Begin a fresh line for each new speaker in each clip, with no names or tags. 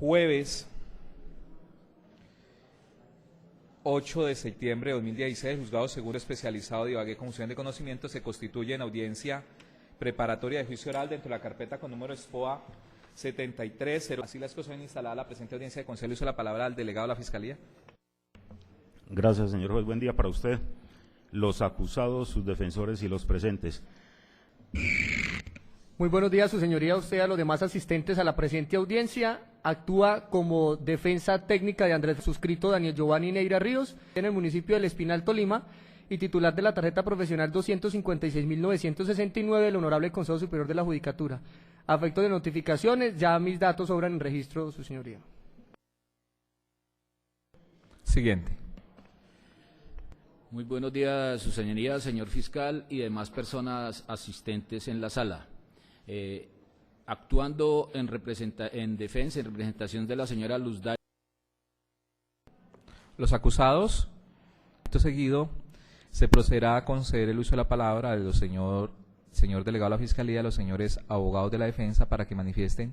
Jueves 8 de septiembre de 2016, el Juzgado Seguro Especializado de Ibagué, con función de conocimiento, se constituye en audiencia preparatoria de juicio oral dentro de la carpeta con número SPOA 73. Así las cosas, instalada la presente audiencia de consejo. Uso la palabra al delegado de la Fiscalía.
Gracias, señor juez. Buen día para usted, los acusados, sus defensores y los presentes.
Muy buenos días, su señoría, usted a los demás asistentes a la presente audiencia. Actúa como defensa técnica de Andrés suscrito Daniel Giovanni Neira Ríos, en el municipio del Espinal, Tolima, y titular de la tarjeta profesional 256.969 del Honorable Consejo Superior de la Judicatura. A efecto de notificaciones, ya mis datos sobran en registro, su señoría.
Siguiente.
Muy buenos días, su señoría, señor fiscal y demás personas asistentes en la sala. Actuando en defensa, en representación de la señora Luz Dalia.
Los acusados, acto seguido, se procederá a conceder el uso de la palabra al señor delegado de la Fiscalía, a los señores abogados de la defensa, para que manifiesten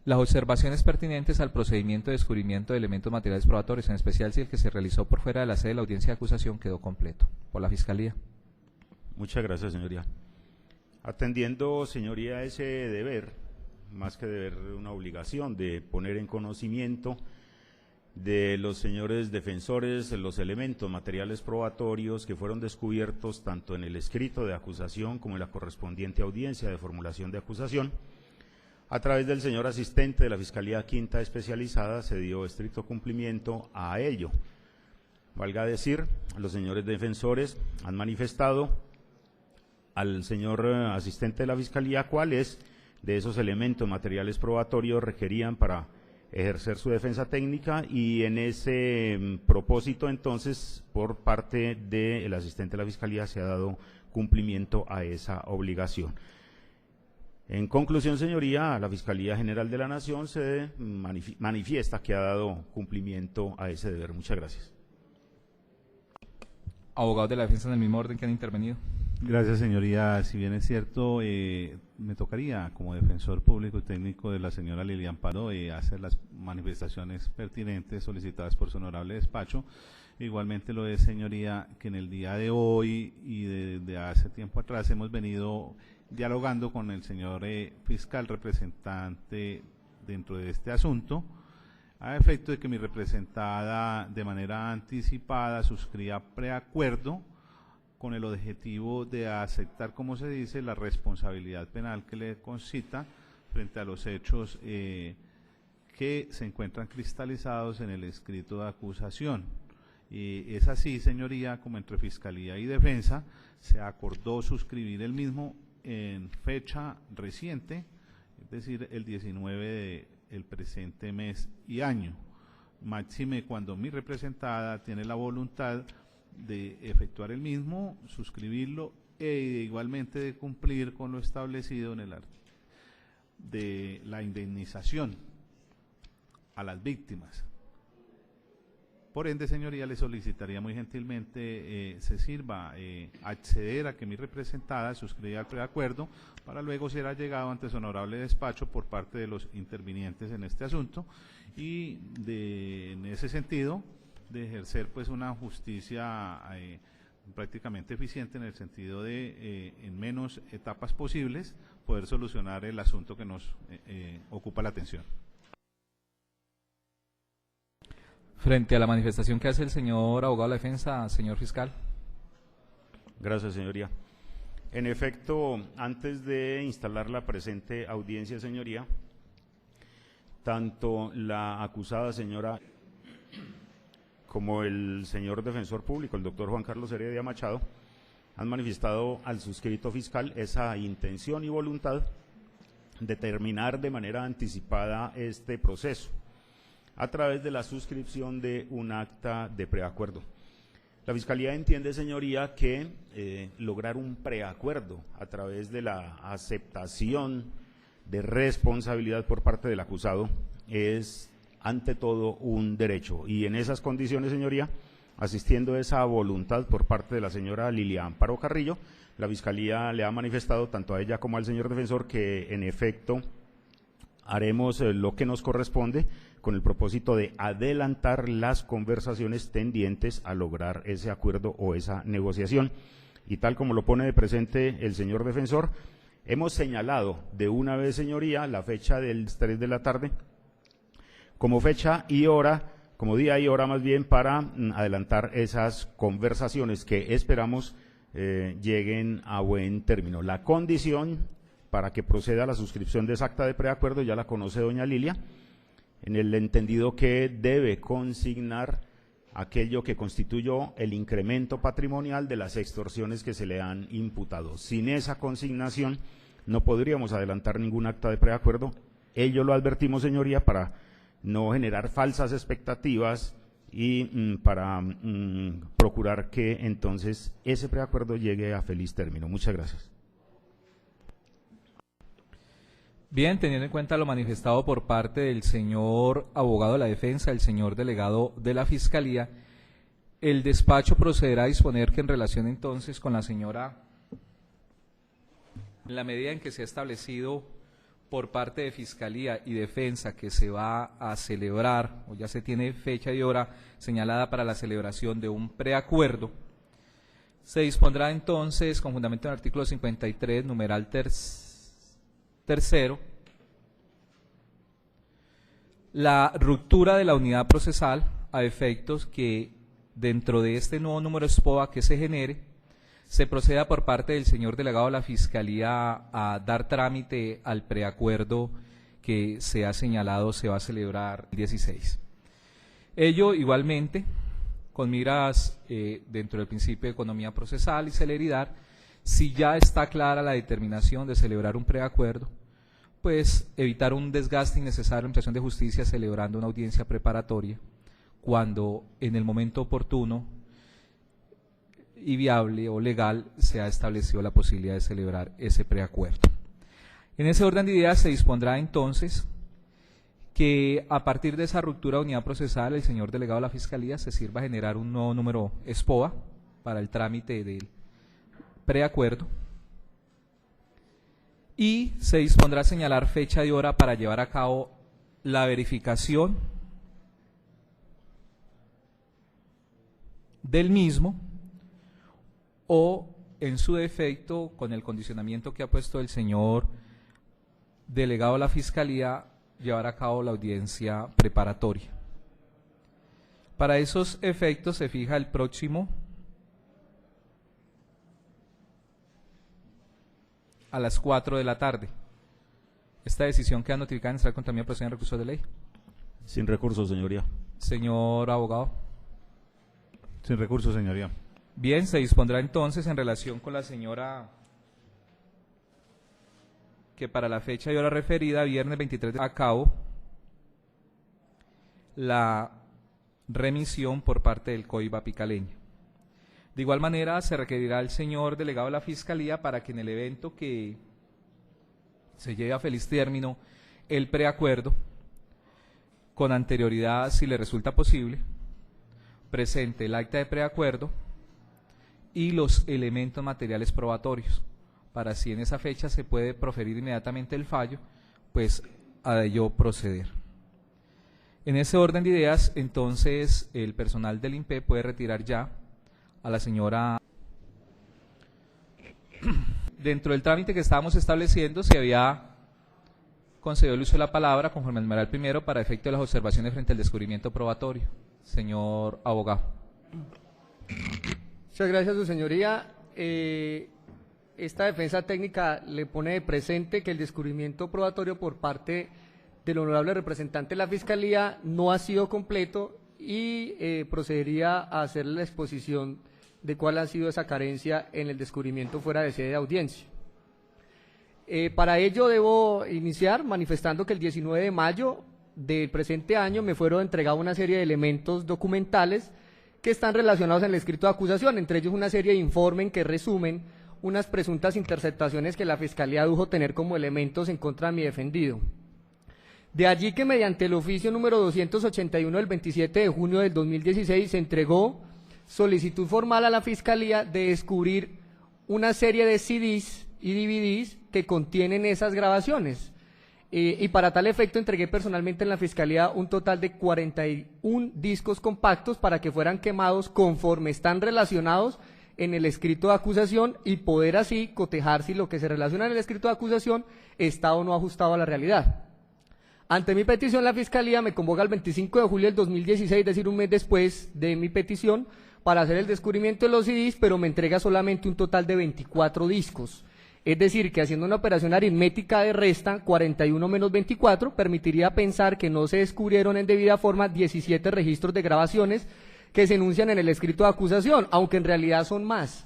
las observaciones pertinentes al procedimiento de descubrimiento de elementos materiales probatorios, en especial si el que se realizó por fuera de la sede de la audiencia de acusación quedó completo. Por la Fiscalía.
Muchas gracias, señoría. Atendiendo, señoría, ese deber, más que deber, una obligación de poner en conocimiento de los señores defensores los elementos materiales probatorios que fueron descubiertos tanto en el escrito de acusación como en la correspondiente audiencia de formulación de acusación. A través del señor asistente de la Fiscalía Quinta Especializada se dio estricto cumplimiento a ello. Valga decir, los señores defensores han manifestado al señor asistente de la Fiscalía cuáles de esos elementos materiales probatorios requerían para ejercer su defensa técnica, y en ese propósito entonces por parte del asistente de la Fiscalía se ha dado cumplimiento a esa obligación. En conclusión, señoría, la Fiscalía General de la Nación se manifiesta que ha dado cumplimiento a ese deber. Muchas gracias.
Abogados de la defensa, en el mismo orden que han intervenido.
Gracias, señoría. Si bien es cierto, me tocaría como defensor público y técnico de la señora Lilian Paró hacer las manifestaciones pertinentes solicitadas por su honorable despacho. Igualmente lo es, señoría, que en el día de hoy y desde hace tiempo atrás hemos venido dialogando con el señor fiscal representante dentro de este asunto, a efecto de que mi representada de manera anticipada suscriba preacuerdo con el objetivo de aceptar, como se dice, la responsabilidad penal que le concita frente a los hechos que se encuentran cristalizados en el escrito de acusación. Y es así, señoría, como entre Fiscalía y Defensa se acordó suscribir el mismo en fecha reciente, es decir, el 19 del presente mes y año. Máxime cuando mi representada tiene la voluntad de efectuar el mismo, suscribirlo e igualmente de cumplir con lo establecido en el de la indemnización a las víctimas. Por ende, señoría, le solicitaría muy gentilmente se sirva acceder a que mi representada suscriba el preacuerdo para luego ser allegado ante su honorable despacho por parte de los intervinientes en este asunto, y en ese sentido de ejercer pues una justicia prácticamente eficiente, en el sentido de en menos etapas posibles poder solucionar el asunto que nos ocupa la atención.
Frente a la manifestación que hace el señor abogado de la defensa, señor fiscal.
Gracias, señoría. En efecto, antes de instalar la presente audiencia, señoría, tanto la acusada señora como el señor defensor público, el doctor Juan Carlos Heredia Machado, han manifestado al suscrito fiscal esa intención y voluntad de terminar de manera anticipada este proceso a través de la suscripción de un acta de preacuerdo. La Fiscalía entiende, señoría, que lograr un preacuerdo a través de la aceptación de responsabilidad por parte del acusado es ante todo un derecho, y en esas condiciones, señoría, asistiendo a esa voluntad por parte de la señora Lilian Paró Carrillo, la Fiscalía le ha manifestado tanto a ella como al señor defensor que en efecto haremos lo que nos corresponde con el propósito de adelantar las conversaciones tendientes a lograr ese acuerdo o esa negociación. Y tal como lo pone de presente el señor defensor, hemos señalado de una vez, señoría, la fecha del 3 de la tarde como fecha y hora, como día y hora más bien, para adelantar esas conversaciones que esperamos lleguen a buen término. La condición para que proceda la suscripción de esa acta de preacuerdo ya la conoce doña Lilia, en el entendido que debe consignar aquello que constituyó el incremento patrimonial de las extorsiones que se le han imputado. Sin esa consignación no podríamos adelantar ningún acta de preacuerdo. Ello lo advertimos, señoría, para no generar falsas expectativas y para procurar que entonces ese preacuerdo llegue a feliz término. Muchas gracias.
Bien, teniendo en cuenta lo manifestado por parte del señor abogado de la defensa, el señor delegado de la Fiscalía, el despacho procederá a disponer que en relación entonces con la señora, en la medida en que se ha establecido por parte de Fiscalía y Defensa que se va a celebrar, o ya se tiene fecha y hora señalada para la celebración de un preacuerdo, se dispondrá entonces, con fundamento en el artículo 53, numeral tercero, la ruptura de la unidad procesal a efectos que dentro de este nuevo número SPOA que se genere, se proceda por parte del señor delegado de la Fiscalía a dar trámite al preacuerdo que se ha señalado se va a celebrar el 16. Ello igualmente con miras dentro del principio de economía procesal y celeridad, si ya está clara la determinación de celebrar un preacuerdo, pues evitar un desgaste innecesario en la Administración de Justicia celebrando una audiencia preparatoria, cuando en el momento oportuno y viable o legal se ha establecido la posibilidad de celebrar ese preacuerdo. En ese orden de ideas se dispondrá entonces que a partir de esa ruptura de unidad procesal el señor delegado de la Fiscalía se sirva a generar un nuevo número SPOA para el trámite del preacuerdo y se dispondrá a señalar fecha y hora para llevar a cabo la verificación del mismo o, en su defecto, con el condicionamiento que ha puesto el señor delegado de la Fiscalía, llevar a cabo la audiencia preparatoria. Para esos efectos se fija el próximo a las 4 de la tarde. Esta decisión queda notificada en nuestra contra mí procede en recurso de ley.
Sin recurso, señoría.
Señor abogado.
Sin recurso, señoría.
Bien, se dispondrá entonces en relación con la señora que para la fecha y hora referida, viernes 23 a cabo, la remisión por parte del COIBA Picaleña. De igual manera, se requerirá al señor delegado de la Fiscalía para que en el evento que se lleve a feliz término el preacuerdo, con anterioridad, si le resulta posible, presente el acta de preacuerdo y los elementos materiales probatorios, para si en esa fecha se puede proferir inmediatamente el fallo, pues a ello proceder. En ese orden de ideas, entonces, el personal del INPE puede retirar ya a la señora. Dentro del trámite que estábamos estableciendo, se había concedido el uso de la palabra conforme al numeral primero para efecto de las observaciones frente al descubrimiento probatorio. Señor abogado.
Muchas gracias, su señoría. Esta defensa técnica le pone de presente que el descubrimiento probatorio por parte del honorable representante de la Fiscalía no ha sido completo y procedería a hacer la exposición de cuál ha sido esa carencia en el descubrimiento fuera de sede de audiencia. Para ello debo iniciar manifestando que el 19 de mayo del presente año me fueron entregados una serie de elementos documentales que están relacionados en el escrito de acusación, entre ellos una serie de informes que resumen unas presuntas interceptaciones que la Fiscalía adujo tener como elementos en contra de mi defendido. De allí que mediante el oficio número 281 del 27 de junio del 2016 se entregó solicitud formal a la Fiscalía de descubrir una serie de CDs y DVDs que contienen esas grabaciones. y para tal efecto entregué personalmente en la Fiscalía un total de 41 discos compactos para que fueran quemados conforme están relacionados en el escrito de acusación y poder así cotejar si lo que se relaciona en el escrito de acusación está o no ajustado a la realidad. Ante mi petición, la Fiscalía me convoca el 25 de julio del 2016, es decir, un mes después de mi petición, para hacer el descubrimiento de los CDs, pero me entrega solamente un total de 24 discos. Es decir, que haciendo una operación aritmética de resta, 41 menos 24, permitiría pensar que no se descubrieron en debida forma 17 registros de grabaciones que se enuncian en el escrito de acusación, aunque en realidad son más.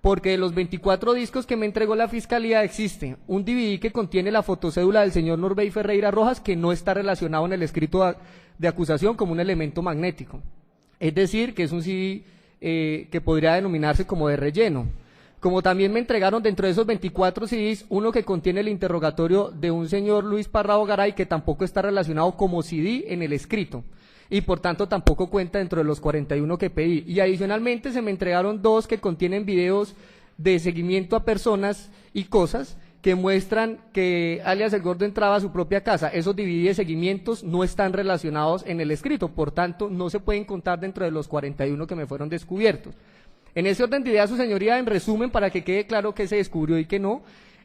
Porque de los 24 discos que me entregó la Fiscalía existe un DVD que contiene la fotocédula del señor Norbey Ferreira Rojas que no está relacionado en el escrito de acusación como un elemento magnético. Es decir, que es un CD que podría denominarse como de relleno. Como también me entregaron dentro de esos 24 CDs uno que contiene el interrogatorio de un señor Luis Parrado Garay que tampoco está relacionado como CD en el escrito y por tanto tampoco cuenta dentro de los 41 que pedí. Y adicionalmente se me entregaron dos que contienen videos de seguimiento a personas y cosas que muestran que alias El Gordo entraba a su propia casa. Esos DVD de seguimientos no están relacionados en el escrito, por tanto no se pueden contar dentro de los 41 que me fueron descubiertos. En ese orden de ideas, su señoría, en resumen, para que quede claro qué se descubrió y qué no,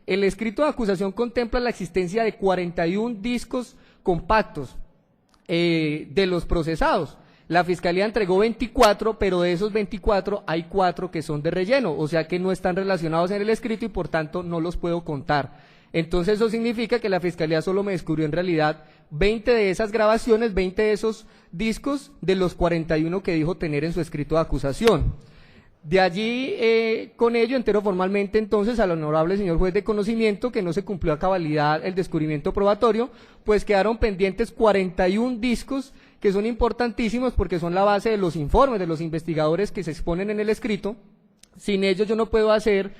el escrito de acusación contempla la existencia de 41 discos compactos de los procesados. La Fiscalía entregó 24, pero de esos 24 hay 4 que son de relleno, o sea que no están relacionados en el escrito y por tanto no los puedo contar. Entonces eso significa que la Fiscalía solo me descubrió en realidad 20 de esas grabaciones, 20 de esos discos de los 41 que dijo tener en su escrito de acusación. De allí, con ello, entero formalmente entonces al honorable señor juez de conocimiento que no se cumplió a cabalidad el descubrimiento probatorio, pues quedaron pendientes 41 discos que son importantísimos porque son la base de los informes de los investigadores que se exponen en el escrito. Sin ellos yo no puedo hacer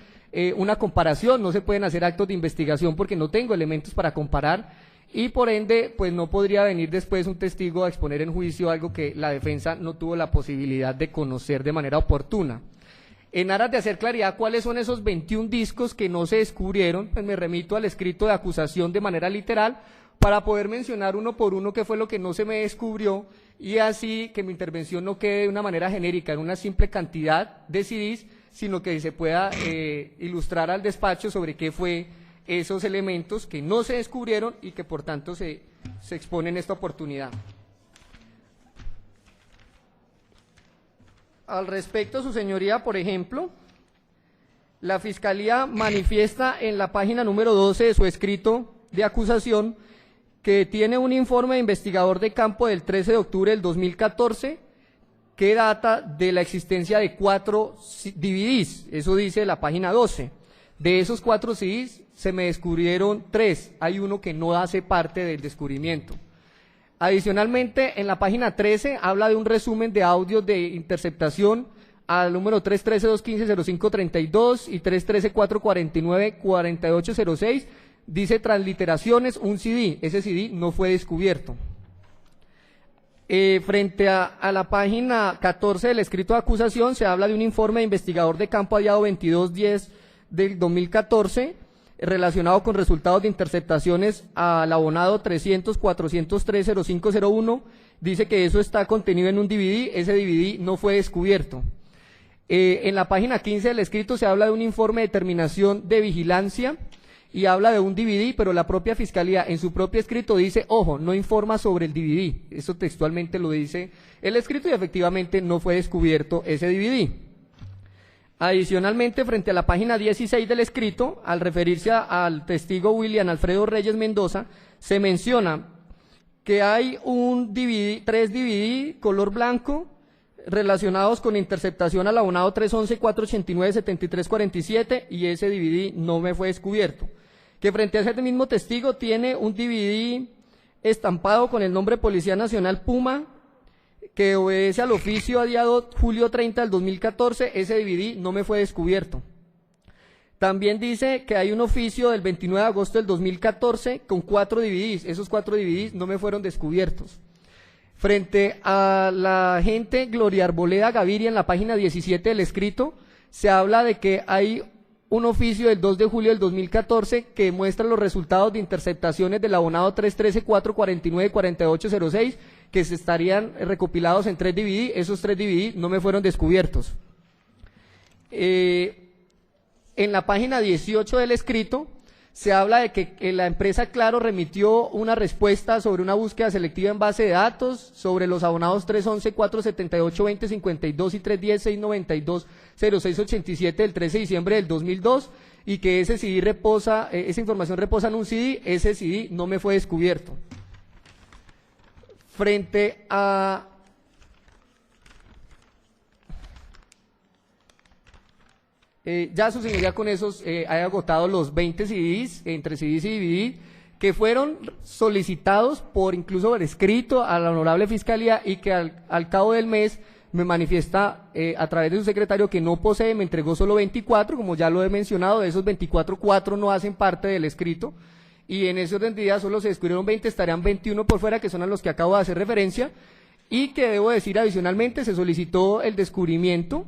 una comparación, no se pueden hacer actos de investigación porque no tengo elementos para comparar y por ende pues no podría venir después un testigo a exponer en juicio algo que la defensa no tuvo la posibilidad de conocer de manera oportuna. En aras de hacer claridad cuáles son esos 21 discos que no se descubrieron, pues me remito al escrito de acusación de manera literal para poder mencionar uno por uno qué fue lo que no se me descubrió y así que mi intervención no quede de una manera genérica en una simple cantidad de CDs, sino que se pueda ilustrar al despacho sobre qué fue esos elementos que no se descubrieron y que por tanto se exponen en esta oportunidad. Al respecto, su señoría, por ejemplo, la Fiscalía manifiesta en la página número 12 de su escrito de acusación que tiene un informe de investigador de campo del 13 de octubre del 2014 que data de la existencia de 4 DVDs, eso dice la página 12. De esos 4 CDs se me descubrieron 3, hay uno que no hace parte del descubrimiento. Adicionalmente, en la página 13 habla de un resumen de audios de interceptación al número 313-215-0532 y 313-449-4806, dice transliteraciones, un CD, ese CD no fue descubierto. Frente a la página 14 del escrito de acusación se habla de un informe de investigador de campo hallado 2210 del 2014, relacionado con resultados de interceptaciones al abonado 300-403-0501, dice que eso está contenido en un DVD, ese DVD no fue descubierto. En la página 15 del escrito se habla de un informe de determinación de vigilancia y habla de un DVD, pero la propia Fiscalía en su propio escrito dice, ojo, no informa sobre el DVD, eso textualmente lo dice el escrito y efectivamente no fue descubierto ese DVD. Adicionalmente, frente a la página 16 del escrito, al referirse al testigo William Alfredo Reyes Mendoza, se menciona que hay un DVD, 3 DVD color blanco relacionados con interceptación al abonado 311-489-7347 y ese DVD no me fue descubierto. Que frente a ese mismo testigo tiene un DVD estampado con el nombre Policía Nacional Puma, que obedece al oficio adiado julio 30 del 2014, ese DVD no me fue descubierto. También dice que hay un oficio del 29 de agosto del 2014 con 4 DVDs, esos 4 DVDs no me fueron descubiertos. Frente a la agente Gloria Arboleda Gaviria en la página 17 del escrito, se habla de que hay un oficio del 2 de julio del 2014 que muestra los resultados de interceptaciones del abonado 313-449-4806 que se estarían recopilados en 3 DVD. Esos 3 DVD no me fueron descubiertos. En la página 18 del escrito se habla de que la empresa Claro remitió una respuesta sobre una búsqueda selectiva en base de datos sobre los abonados 311-478-2052 y 310-692-0687 del 13 de diciembre del 2002 y que ese CD reposa, esa información reposa en un CD. Ese CD no me fue descubierto. Frente a ya su señoría con esos haya agotado los 20 CDs, entre CDs y DVD, que fueron solicitados por incluso por escrito a la honorable Fiscalía y que al cabo del mes me manifiesta a través de su secretario que no posee, me entregó solo 24, como ya lo he mencionado. De esos 24, 4 no hacen parte del escrito, y en ese orden de días solo se descubrieron 20, estarían 21 por fuera, que son a los que acabo de hacer referencia, y que debo decir adicionalmente se solicitó el descubrimiento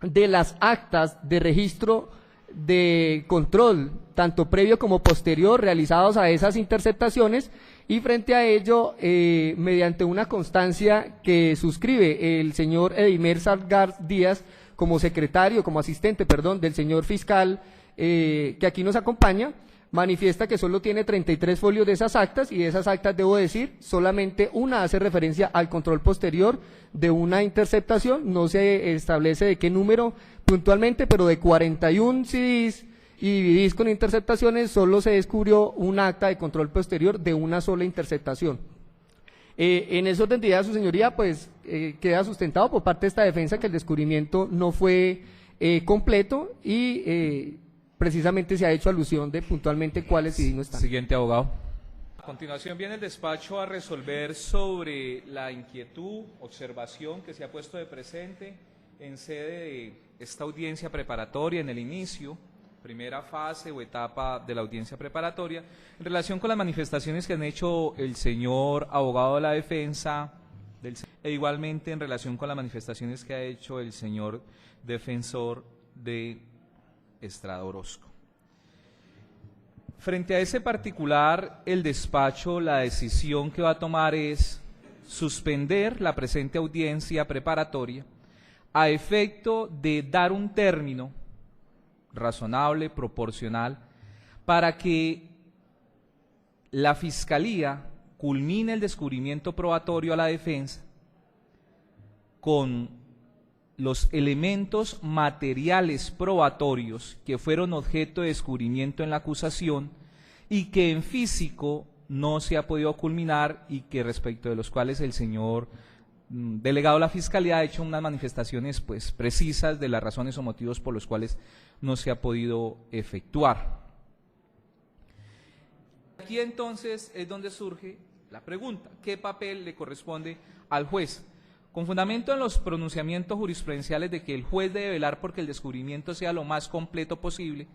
de las actas de registro de control, tanto previo como posterior, realizados a esas interceptaciones, y frente a ello, mediante una constancia que suscribe el señor Edimer Salgar Díaz como secretario, como asistente, perdón, del señor fiscal que aquí nos acompaña, manifiesta que solo tiene 33 folios de esas actas, y de esas actas debo decir, solamente una hace referencia al control posterior de una interceptación. No se establece de qué número puntualmente, pero de 41 CDs y DVDs con interceptaciones solo se descubrió un acta de control posterior de una sola interceptación. En ese orden de ideas, su señoría, pues queda sustentado por parte de esta defensa que el descubrimiento no fue completo, y precisamente se ha hecho alusión de puntualmente cuáles CDs no están.
Siguiente abogado. A continuación viene el despacho a resolver sobre la inquietud, observación que se ha puesto de presente en sede de esta audiencia preparatoria en el inicio, primera fase o etapa de la audiencia preparatoria, en relación con las manifestaciones que han hecho el señor abogado de la defensa, e igualmente en relación con las manifestaciones que ha hecho el señor defensor de Estrada Orozco. Frente a ese particular, el despacho, la decisión que va a tomar es suspender la presente audiencia preparatoria a efecto de dar un término razonable, proporcional, para que la Fiscalía culmine el descubrimiento probatorio a la defensa con los elementos materiales probatorios que fueron objeto de descubrimiento en la acusación y que en físico no se ha podido culminar, y que respecto de los cuales el señor delegado de la Fiscalía ha hecho unas manifestaciones pues precisas de las razones o motivos por los cuales no se ha podido efectuar. Aquí entonces es donde surge la pregunta: ¿qué papel le corresponde al juez? Con fundamento en los pronunciamientos jurisprudenciales de que el juez debe velar porque el descubrimiento sea lo más completo posible,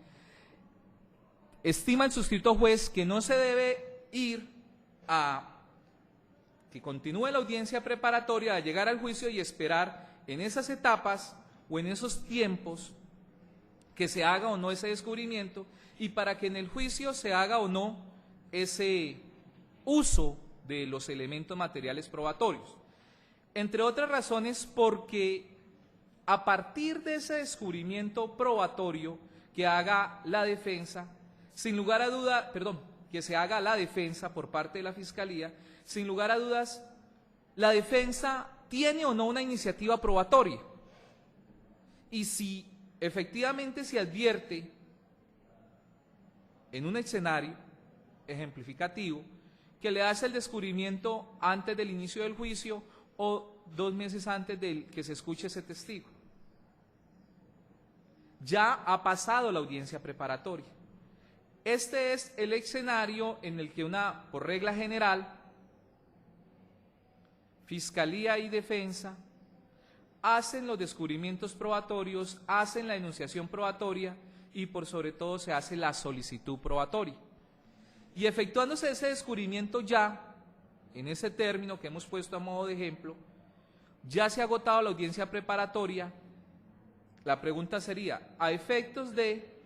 estima el suscrito juez que no se debe ir a que continúe la audiencia preparatoria, a llegar al juicio y esperar en esas etapas o en esos tiempos que se haga o no ese descubrimiento, y para que en el juicio se haga o no ese uso de los elementos materiales probatorios. Entre otras razones porque a partir de ese descubrimiento probatorio que haga la defensa, sin lugar a duda, que se haga la defensa por parte de la Fiscalía, sin lugar a dudas, la defensa tiene o no una iniciativa probatoria. Y si efectivamente se advierte en un escenario ejemplificativo que le hace el descubrimiento antes del inicio del juicio o 2 meses antes de que se escuche ese testigo, ya ha pasado la audiencia preparatoria. Este es el escenario en el que por regla general, Fiscalía y Defensa hacen los descubrimientos probatorios, hacen la enunciación probatoria y por sobre todo se hace la solicitud probatoria. Y efectuándose ese descubrimiento ya, en ese término que hemos puesto a modo de ejemplo, ya se ha agotado la audiencia preparatoria. La pregunta sería, a efectos de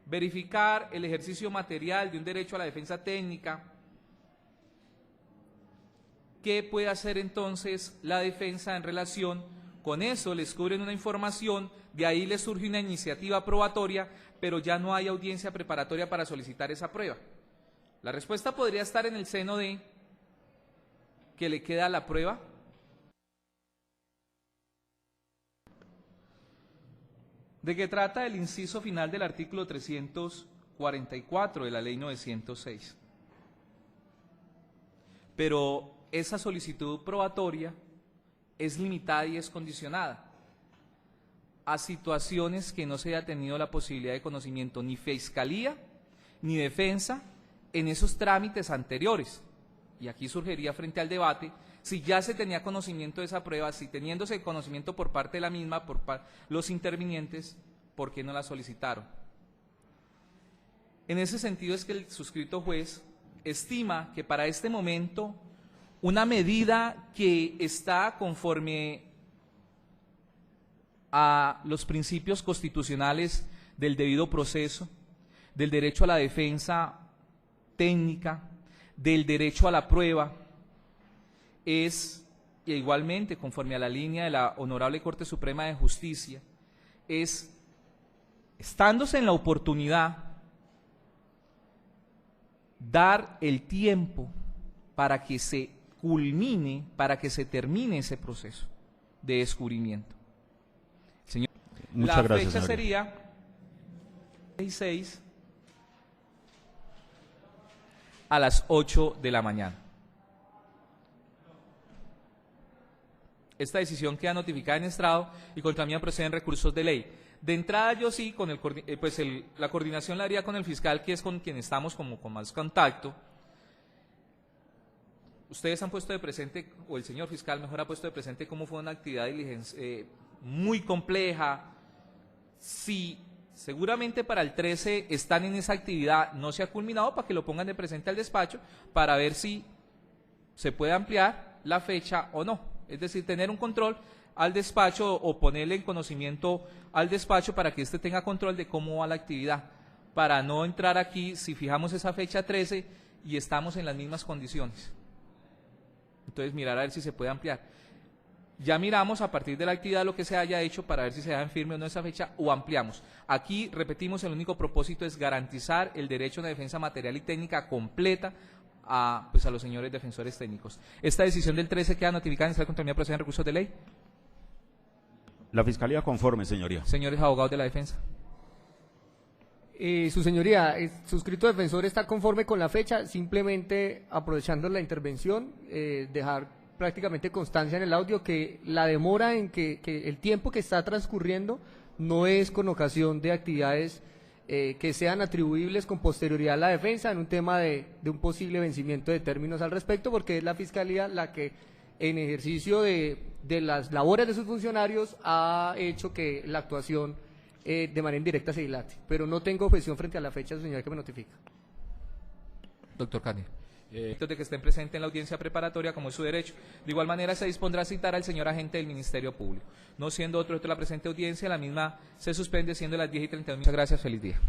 verificar el ejercicio material de un derecho a la defensa técnica. ¿Qué puede hacer entonces la defensa en relación con eso? Les cubren una información, de ahí les surge una iniciativa probatoria, pero ya no hay audiencia preparatoria para solicitar esa prueba. La respuesta podría estar en el seno de que le queda la prueba. ¿De qué trata el inciso final del artículo 344 de la Ley 906? Pero esa solicitud probatoria es limitada y es condicionada a situaciones que no se haya tenido la posibilidad de conocimiento ni fiscalía ni defensa en esos trámites anteriores. Y aquí surgiría frente al debate si ya se tenía conocimiento de esa prueba, si teniéndose conocimiento por parte de la misma, por los intervinientes, ¿por qué no la solicitaron? En ese sentido es que el suscrito juez estima que para este momento una medida que está conforme a los principios constitucionales del debido proceso, del derecho a la defensa técnica, del derecho a la prueba, es, e igualmente conforme a la línea de la Honorable Corte Suprema de Justicia, es, estándose en la oportunidad, dar el tiempo para que se culmine, para que se termine ese proceso de descubrimiento. Señor,
Muchas gracias,
fecha
señoría.
sería 16 a las 8 de la mañana. Esta decisión queda notificada en estrado y contra mí proceden recursos de ley. De entrada yo sí, con la coordinación la haría con el fiscal, que es con quien estamos como con más contacto. Ustedes han puesto de presente, o el señor fiscal mejor ha puesto de presente cómo fue una actividad de diligencia muy compleja. Sí, seguramente para el 13 están en esa actividad, no se ha culminado, para que lo pongan de presente al despacho, para ver si se puede ampliar la fecha o no. Es decir, tener un control al despacho o ponerle en conocimiento al despacho para que éste tenga control de cómo va la actividad, para no entrar aquí si fijamos esa fecha 13 y estamos en las mismas condiciones. Entonces mirar a ver si se puede ampliar. Ya miramos a partir de la actividad lo que se haya hecho para ver si se da en firme o no esa fecha o ampliamos. Aquí, repetimos, el único propósito es garantizar el derecho a una defensa material y técnica completa a los señores defensores técnicos. Esta decisión del 13 queda notificada en contra mí proceden recursos de ley.
La Fiscalía conforme, señoría.
Señores abogados de la defensa.
Su señoría, el suscrito defensor está conforme con la fecha, simplemente aprovechando la intervención, dejar prácticamente constancia en el audio que la demora en que el tiempo que está transcurriendo no es con ocasión de actividades que sean atribuibles con posterioridad a la defensa en un tema de un posible vencimiento de términos al respecto, porque es la Fiscalía la que en ejercicio de las labores de sus funcionarios ha hecho que la actuación de manera indirecta se dilate, pero no tengo objeción frente a la fecha, señora, que me notifica.
Doctor Cándido. De que estén presentes en la audiencia preparatoria, como es su derecho. De igual manera se dispondrá a citar al señor agente del Ministerio Público. No siendo otro de la presente audiencia, la misma se suspende siendo las 10:31. Muchas gracias, feliz día.